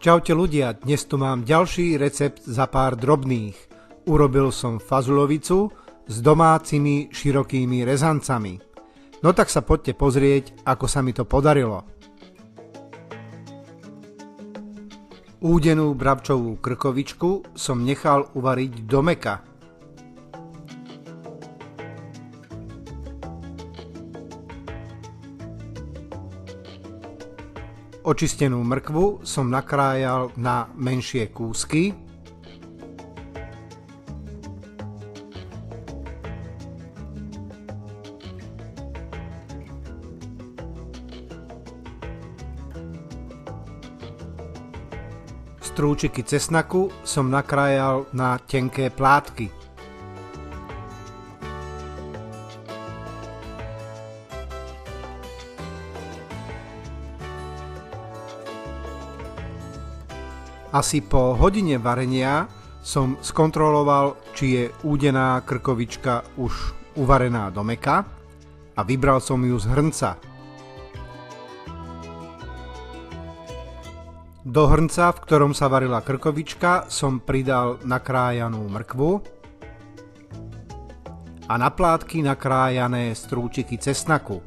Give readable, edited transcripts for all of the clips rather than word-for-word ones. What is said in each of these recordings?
Čaute ľudia, dnes tu mám ďalší recept za pár drobných. Urobil som fazulovicu s domácimi širokými rezancami. No tak sa poďte pozrieť, ako sa mi to podarilo. Údenú bravčovú krkovičku som nechal uvariť do mäka. Očistenú mrkvu som nakrájal na menšie kúsky. Strúčiky cesnaku som nakrájal na tenké plátky. Asi po hodine varenia som skontroloval, či je údená krkovička už uvarená do mäka a vybral som ju z hrnca. Do hrnca, v ktorom sa varila krkovička, som pridal nakrájanú mrkvu a na plátky nakrájané strúčiky cesnaku.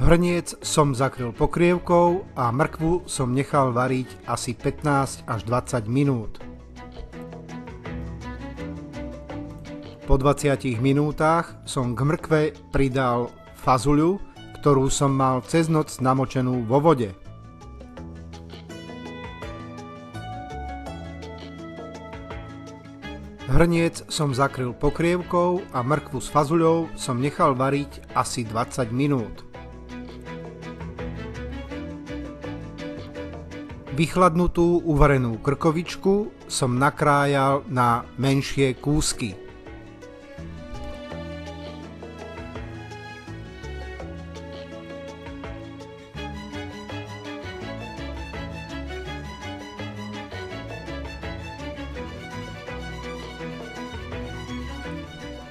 Hrniec som zakryl pokrievkou a mrkvu som nechal variť asi 15 až 20 minút. Po 20 minútach som k mrkve pridal fazuľu, ktorú som mal cez noc namočenú vo vode. Hrniec som zakryl pokrievkou a mrkvu s fazuľou som nechal variť asi 20 minút. Vychladnutú uvarenú krkovičku som nakrájal na menšie kúsky.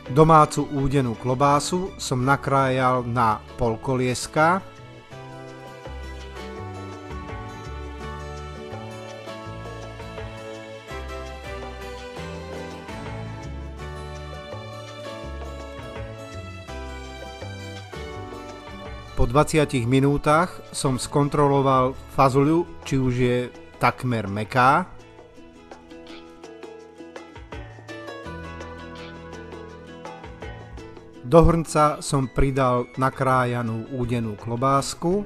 Domácu údenú klobásu som nakrájal na polkolieska. Po 20 minútach som skontroloval fazuľu, či už je takmer mäkká. Do hrnca som pridal nakrájanú údenú klobásku.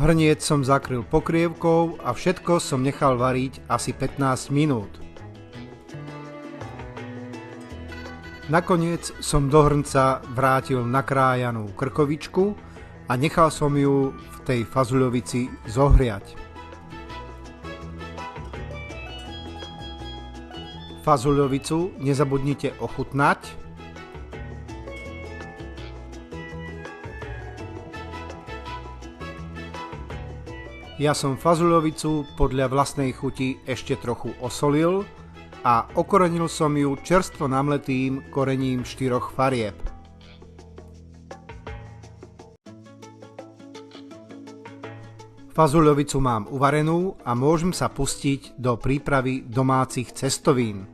Hrniec som zakryl pokrievkou a všetko som nechal variť asi 15 minút. Nakoniec som do hrnca vrátil nakrájanú krkovičku a nechal som ju v tej fazuľovici zohriať. Fazuľovicu nezabudnite ochutnať. Ja som fazuľovicu podľa vlastnej chuti ešte trochu osolil a okorenil som ju čerstvo namletým korením 4 farieb. Fazuľovicu mám uvarenú a môžem sa pustiť do prípravy domácich cestovín.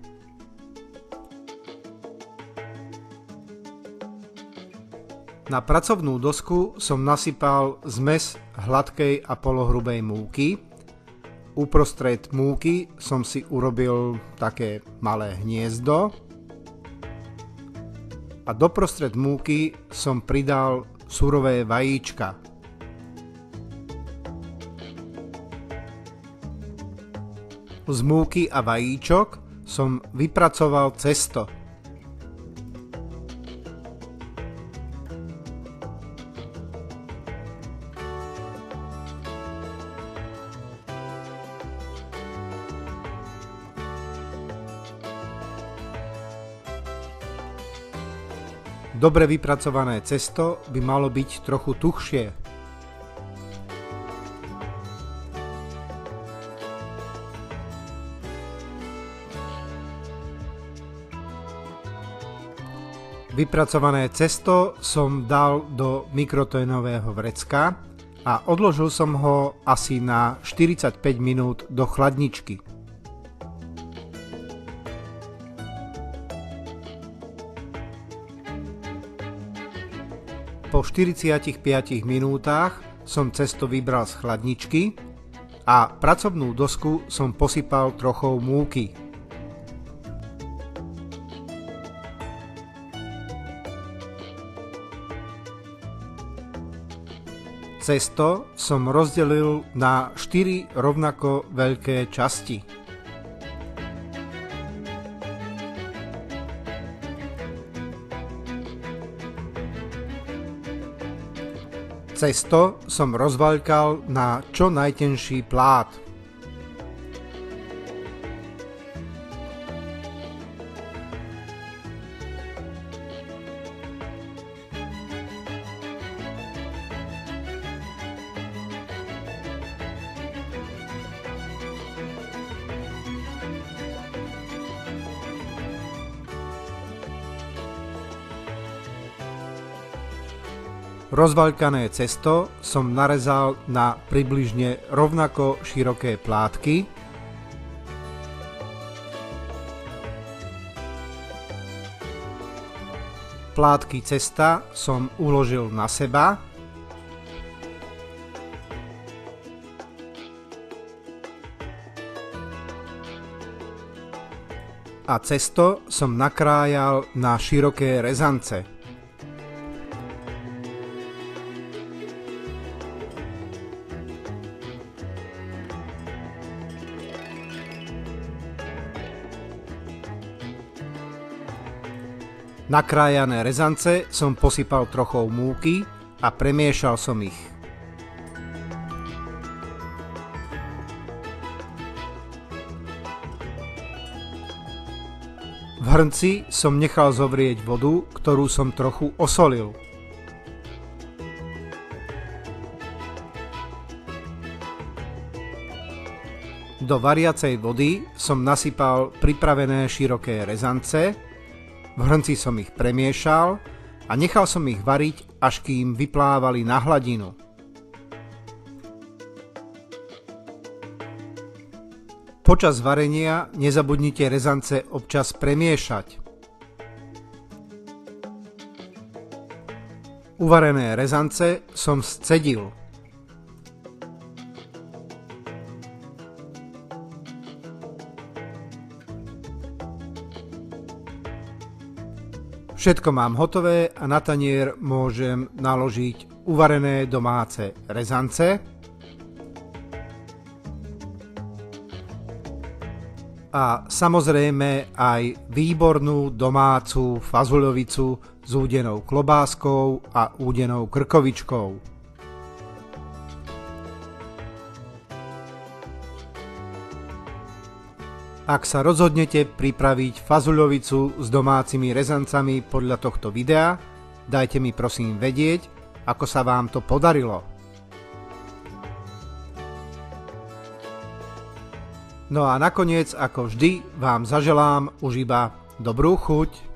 Na pracovnú dosku som nasypal zmes hladkej a polohrubej múky. Uprostred múky som si urobil také malé hniezdo a doprostred múky som pridal surové vajíčka. Z múky a vajíčok som vypracoval cesto. Dobre vypracované cesto by malo byť trochu tuhšie. Vypracované cesto som dal do mikrotónového vrecka a odložil som ho asi na 45 minút do chladničky. Po 45 minútach som cesto vybral z chladničky a pracovnú dosku som posypal trochou múky. Cesto som rozdelil na 4 rovnako veľké časti. Cesto som rozvaľkal na čo najtenší plát. Rozvaľkané cesto som narezal na približne rovnako široké plátky. Plátky cesta som uložil na seba. A cesto som nakrájal na široké rezance. Nakrájané rezance som posypal trochou múky a premiešal som ich. V hrnci som nechal zovrieť vodu, ktorú som trochu osolil. Do variacej vody som nasypal pripravené široké rezance. V hrnci som ich premiešal a nechal som ich variť, až kým vyplávali na hladinu. Počas varenia nezabudnite rezance občas premiešať. Uvarené rezance som scedil. Všetko mám hotové a na tanier môžem naložiť uvarené domáce rezance a samozrejme aj výbornú domácu fazuľovicu s údenou klobáskou a údenou krkovičkou. Ak sa rozhodnete pripraviť fazuľovicu s domácimi rezancami podľa tohto videa, dajte mi prosím vedieť, ako sa vám to podarilo. No a nakoniec, ako vždy, vám zaželám už iba dobrú chuť.